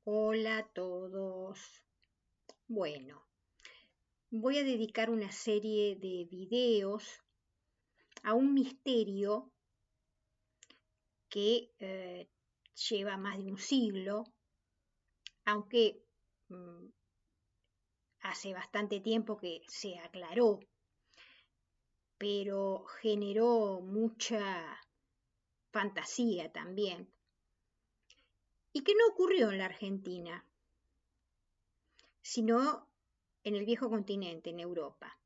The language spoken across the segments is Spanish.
Hola a todos. Bueno, voy a dedicar una serie de videos a un misterio que lleva más de un siglo, aunque mm, hace bastante tiempo que se aclaró, pero generó mucha fantasía también, y que no ocurrió en la Argentina, sino en el viejo continente, en Europa.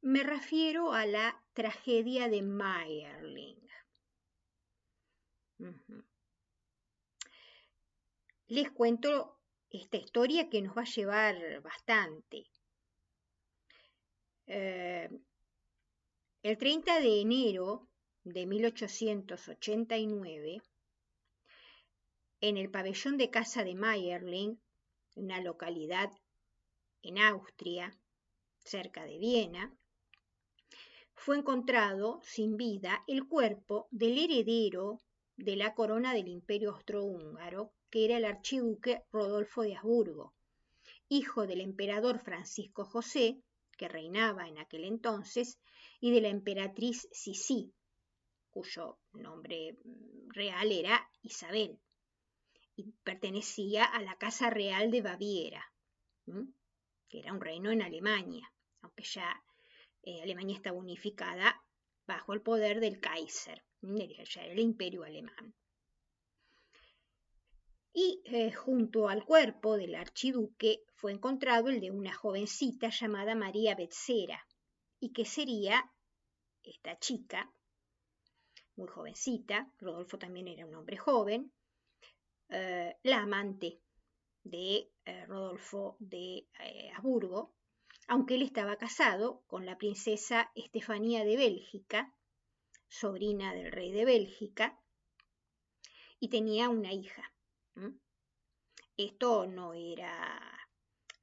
Me refiero a la tragedia de Mayerling. Les cuento esta historia que nos va a llevar bastante. El 30 de enero de 1889, en el pabellón de casa de Mayerling, una localidad en Austria, cerca de Viena, fue encontrado sin vida el cuerpo del heredero de la corona del Imperio Austrohúngaro, que era el archiduque Rodolfo de Habsburgo, hijo del emperador Francisco José, que reinaba en aquel entonces, y de la emperatriz Sisi, cuyo nombre real era Isabel, y pertenecía a la Casa Real de Baviera, que era un reino en Alemania, aunque ya Alemania estaba unificada bajo el poder del Kaiser, ya era el imperio alemán. Y junto al cuerpo del archiduque fue encontrado el de una jovencita llamada María Betzera, y que sería esta chica, muy jovencita, Rodolfo también era un hombre joven, la amante de Rodolfo de Habsburgo, aunque él estaba casado con la princesa Estefanía de Bélgica, sobrina del rey de Bélgica, y tenía una hija. Esto no era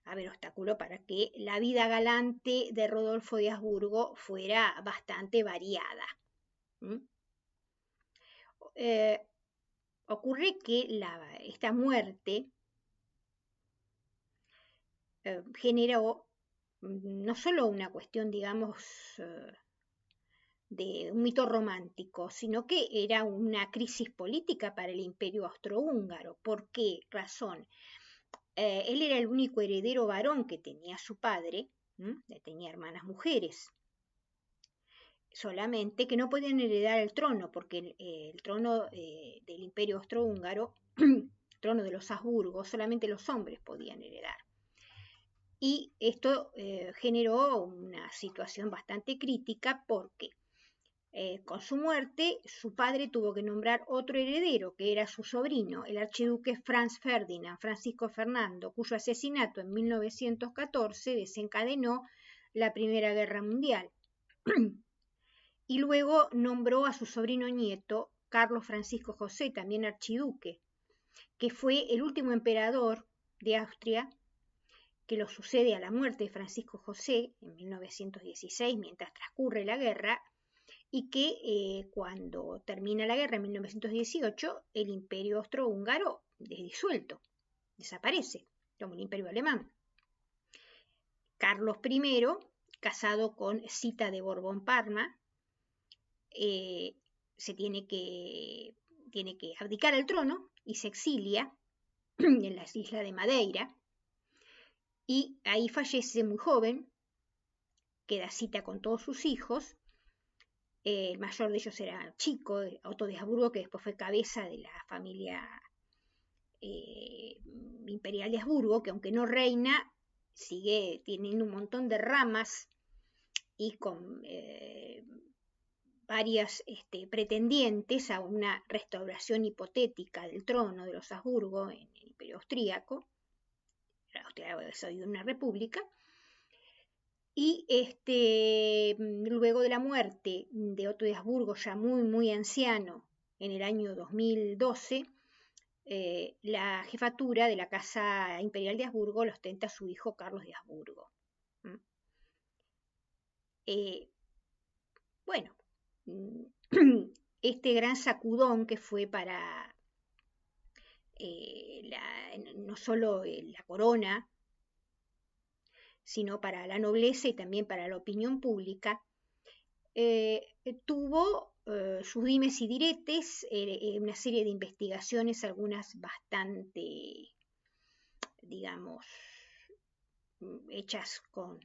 obstáculo para que la vida galante de Rodolfo de Habsburgo fuera bastante variada. Ocurre que esta muerte generó no solo una cuestión, digamos, de un mito romántico, sino que era una crisis política para el imperio austrohúngaro. ¿Por qué razón? Él era el único heredero varón que tenía su padre, tenía hermanas mujeres, solamente que no podían heredar el trono, porque el trono del imperio austrohúngaro, el trono de los Habsburgo, solamente los hombres podían heredar. Y esto generó una situación bastante crítica porque con su muerte su padre tuvo que nombrar otro heredero, que era su sobrino, el archiduque Franz Ferdinand, Francisco Fernando, cuyo asesinato en 1914 desencadenó la Primera Guerra Mundial. Y luego nombró a su sobrino nieto, Carlos Francisco José, también archiduque, que fue el último emperador de Austria, que lo sucede a la muerte de Francisco José en 1916, mientras transcurre la guerra, y que cuando termina la guerra en 1918, el imperio austrohúngaro es disuelto, desaparece, como el imperio alemán. Carlos I, casado con Zita de Borbón-Parma, tiene que abdicar el trono y se exilia en las islas de Madeira, y ahí fallece muy joven, queda Zita con todos sus hijos. El mayor de ellos era Chico, Otto de Habsburgo, que después fue cabeza de la familia imperial de Habsburgo, que aunque no reina, sigue teniendo un montón de ramas y con varias pretendientes a una restauración hipotética del trono de los Habsburgo en el imperio austríaco. Austria había una república. Y luego de la muerte de Otto de Habsburgo, ya muy, muy anciano, en el año 2012, la jefatura de la Casa Imperial de Habsburgo lo ostenta su hijo Carlos de Habsburgo. Bueno, este gran sacudón que fue para no solo la corona, sino para la nobleza y también para la opinión pública, tuvo sus dimes y diretes, una serie de investigaciones, algunas bastante, digamos, hechas con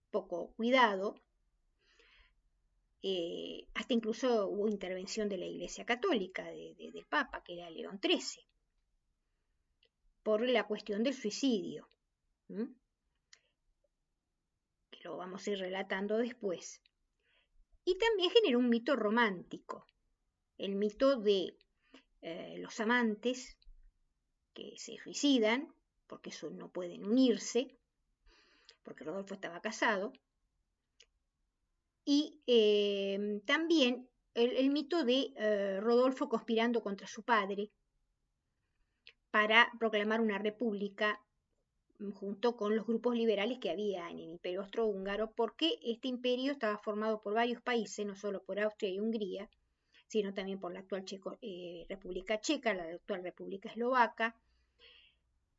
poco cuidado, hasta incluso hubo intervención de la Iglesia Católica, del Papa, que era León XIII, por la cuestión del suicidio, que lo vamos a ir relatando después. Y también generó un mito romántico, el mito de los amantes que se suicidan, porque eso no pueden unirse, porque Rodolfo estaba casado, y también el mito de Rodolfo conspirando contra su padre para proclamar una república junto con los grupos liberales que había en el Imperio Austrohúngaro, porque este imperio estaba formado por varios países, no solo por Austria y Hungría, sino también por la actual República Checa, la actual República Eslovaca,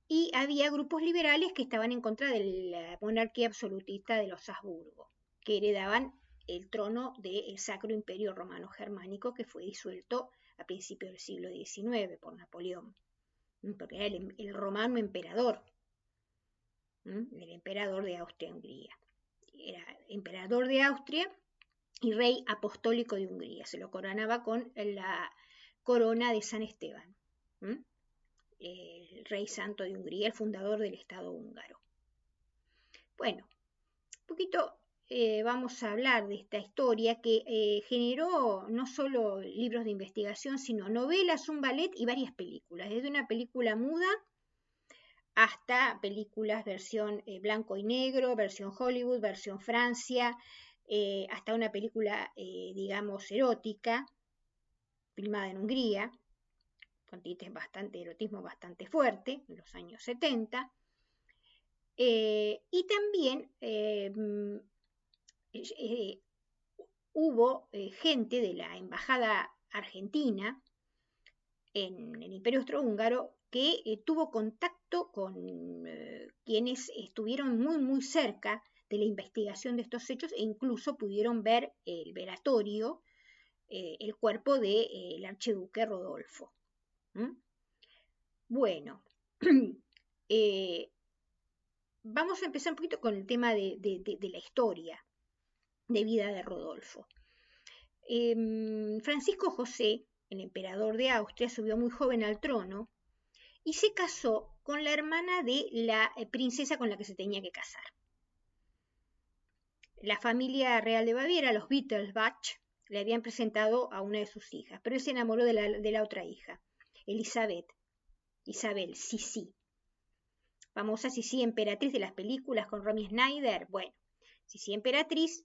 y había grupos liberales que estaban en contra de la monarquía absolutista de los Habsburgo, que heredaban el trono del Sacro Imperio Romano Germánico, que fue disuelto a principios del siglo XIX por Napoleón, porque era el romano emperador, el emperador de Austria-Hungría. Era emperador de Austria y rey apostólico de Hungría. Se lo coronaba con la corona de San Esteban, el rey santo de Hungría, el fundador del Estado húngaro. Bueno, un poquito vamos a hablar de esta historia que generó no solo libros de investigación, sino novelas, un ballet y varias películas, desde una película muda hasta películas versión blanco y negro, versión Hollywood, versión Francia, hasta una película, digamos, erótica, filmada en Hungría, con tintes bastante, erotismo bastante fuerte, en los años 70. Y también hubo gente de la embajada argentina en el Imperio Austrohúngaro que tuvo contacto con quienes estuvieron muy, muy cerca de la investigación de estos hechos e incluso pudieron ver el velatorio, el cuerpo del archiduque Rodolfo. Bueno, vamos a empezar un poquito con el tema de la historia de vida de Rodolfo. Francisco José, el emperador de Austria, subió muy joven al trono y se casó con la hermana de la princesa con la que se tenía que casar. La familia real de Baviera, los Wittelsbach, le habían presentado a una de sus hijas, pero él se enamoró de la otra hija, Isabel Sisi, famosa Sisi emperatriz de las películas con Romy Schneider. Bueno, Sisi emperatriz,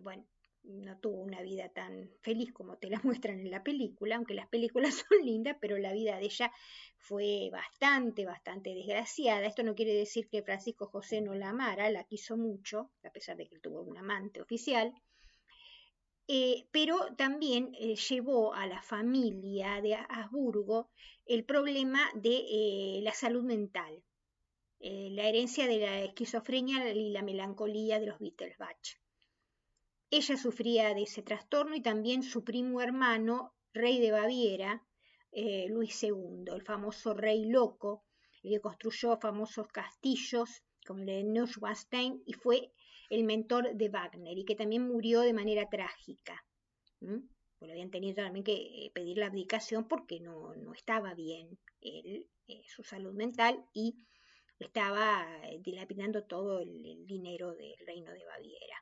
bueno, no tuvo una vida tan feliz como te la muestran en la película, aunque las películas son lindas, pero la vida de ella fue bastante, bastante desgraciada. Esto no quiere decir que Francisco José no la amara, la quiso mucho, a pesar de que tuvo un amante oficial, pero también llevó a la familia de Habsburgo el problema de la salud mental, la herencia de la esquizofrenia y la melancolía de los Wittelsbach. Ella sufría de ese trastorno y también su primo hermano, rey de Baviera, Luis II, el famoso rey loco, el que construyó famosos castillos como el de Neuschwanstein y fue el mentor de Wagner y que también murió de manera trágica. Pues habían tenido también que pedir la abdicación porque no estaba bien su salud mental y estaba dilapidando todo el dinero del reino de Baviera.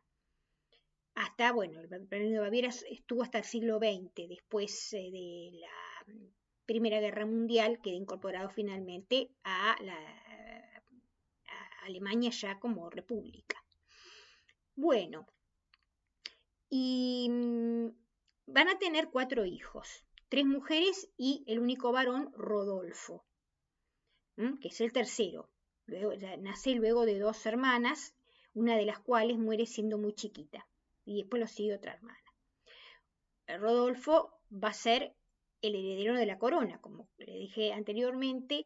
Hasta, bueno, el reino de Baviera estuvo hasta el siglo XX, después de la Primera Guerra Mundial, quedó incorporado finalmente a Alemania ya como república. Bueno, y van a tener 4 hijos, 3 mujeres y el único varón, Rodolfo, que es el tercero. Nace luego de 2 hermanas, una de las cuales muere siendo muy chiquita, y después lo sigue otra hermana. Rodolfo va a ser el heredero de la corona, como le dije anteriormente,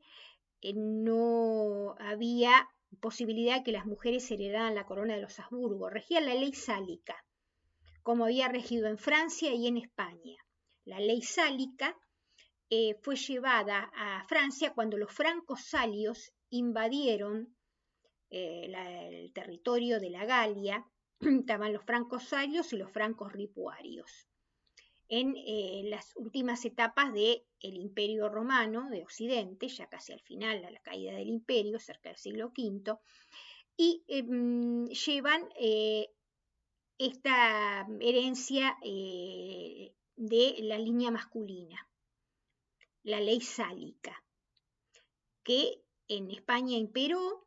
no había posibilidad que las mujeres heredaran la corona de los Habsburgo. Regía la ley sálica, como había regido en Francia y en España. La ley sálica fue llevada a Francia cuando los francos salios invadieron el territorio de la Galia. Estaban los francos salios y los francos ripuarios. En las últimas etapas del Imperio Romano de Occidente, ya casi al final, a la caída del imperio, cerca del siglo V, y llevan esta herencia de la línea masculina, la ley sálica, que en España imperó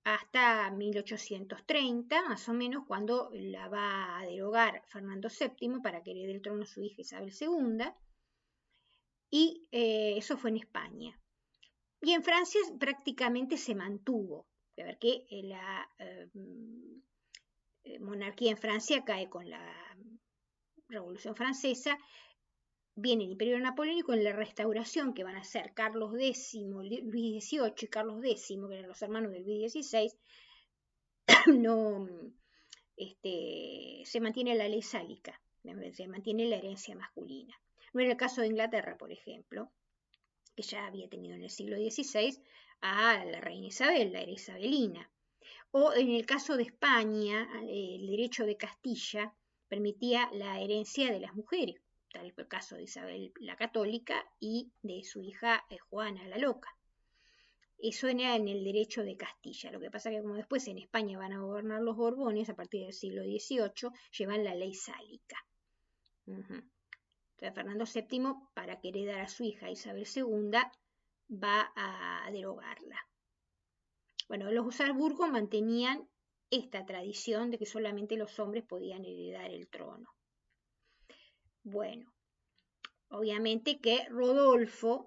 hasta 1830, más o menos, cuando la va a derogar Fernando VII para que herede el trono su hija Isabel II, y eso fue en España. Y en Francia prácticamente se mantuvo. A ver que la monarquía en Francia cae con la Revolución Francesa. Viene el Imperio Napoleónico en la Restauración, que van a ser Carlos X, Luis XVIII y Carlos X, que eran los hermanos de Luis XVI, no, se mantiene la ley sálica, se mantiene la herencia masculina. No era el caso de Inglaterra, por ejemplo, que ya había tenido en el siglo XVI a la reina Isabel, la era isabelina. O en el caso de España, el derecho de Castilla permitía la herencia de las mujeres, tal es el caso de Isabel la Católica y de su hija Juana la Loca. Eso era en el derecho de Castilla. Lo que pasa es que como después en España van a gobernar los Borbones a partir del siglo XVIII, llevan la ley sálica. Entonces Fernando VII, para que heredara a su hija Isabel II, va a derogarla. Bueno, los Habsburgo mantenían esta tradición de que solamente los hombres podían heredar el trono. Bueno, obviamente que Rodolfo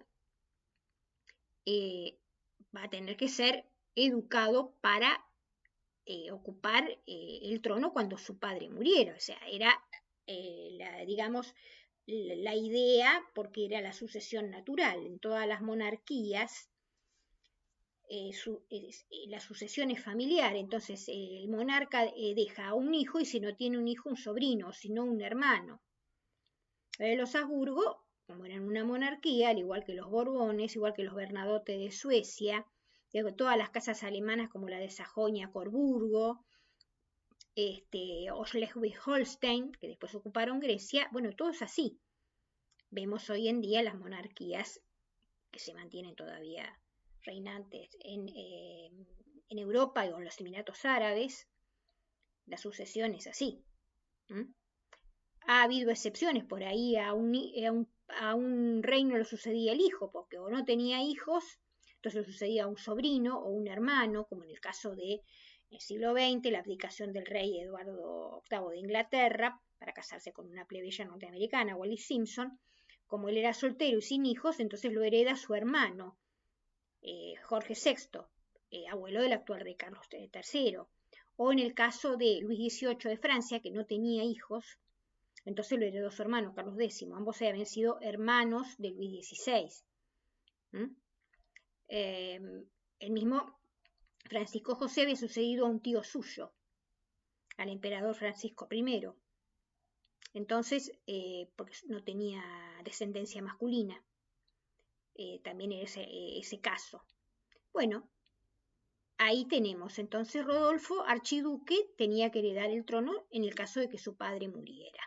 va a tener que ser educado para ocupar el trono cuando su padre muriera. O sea, era, digamos, la idea, porque era la sucesión natural. En todas las monarquías, la sucesión es familiar. Entonces, el monarca deja a un hijo y si no tiene un hijo, un sobrino, si no un hermano. Los Habsburgo, como eran una monarquía, al igual que los Borbones, igual que los Bernadotte de Suecia, todas las casas alemanas como la de Sajonia-Coburgo, o Schleswig-Holstein, que después ocuparon Grecia, bueno, todo es así. Vemos hoy en día las monarquías que se mantienen todavía reinantes en Europa y en los Emiratos Árabes, la sucesión es así. Ha habido excepciones, por ahí a un reino lo sucedía el hijo, porque o no tenía hijos, entonces lo sucedía a un sobrino o un hermano, como en el caso del siglo XX, la abdicación del rey Eduardo VIII de Inglaterra para casarse con una plebeya norteamericana, Wallis Simpson. Como él era soltero y sin hijos, entonces lo hereda su hermano, Jorge VI, abuelo del actual rey Carlos III. O en el caso de Luis XVIII de Francia, que no tenía hijos, entonces lo heredó su hermano, Carlos X. Ambos habían sido hermanos de Luis XVI. El mismo Francisco José había sucedido a un tío suyo, al emperador Francisco I. Entonces, porque no tenía descendencia masculina. También era ese caso. Bueno, ahí tenemos. Entonces Rodolfo, archiduque, tenía que heredar el trono en el caso de que su padre muriera.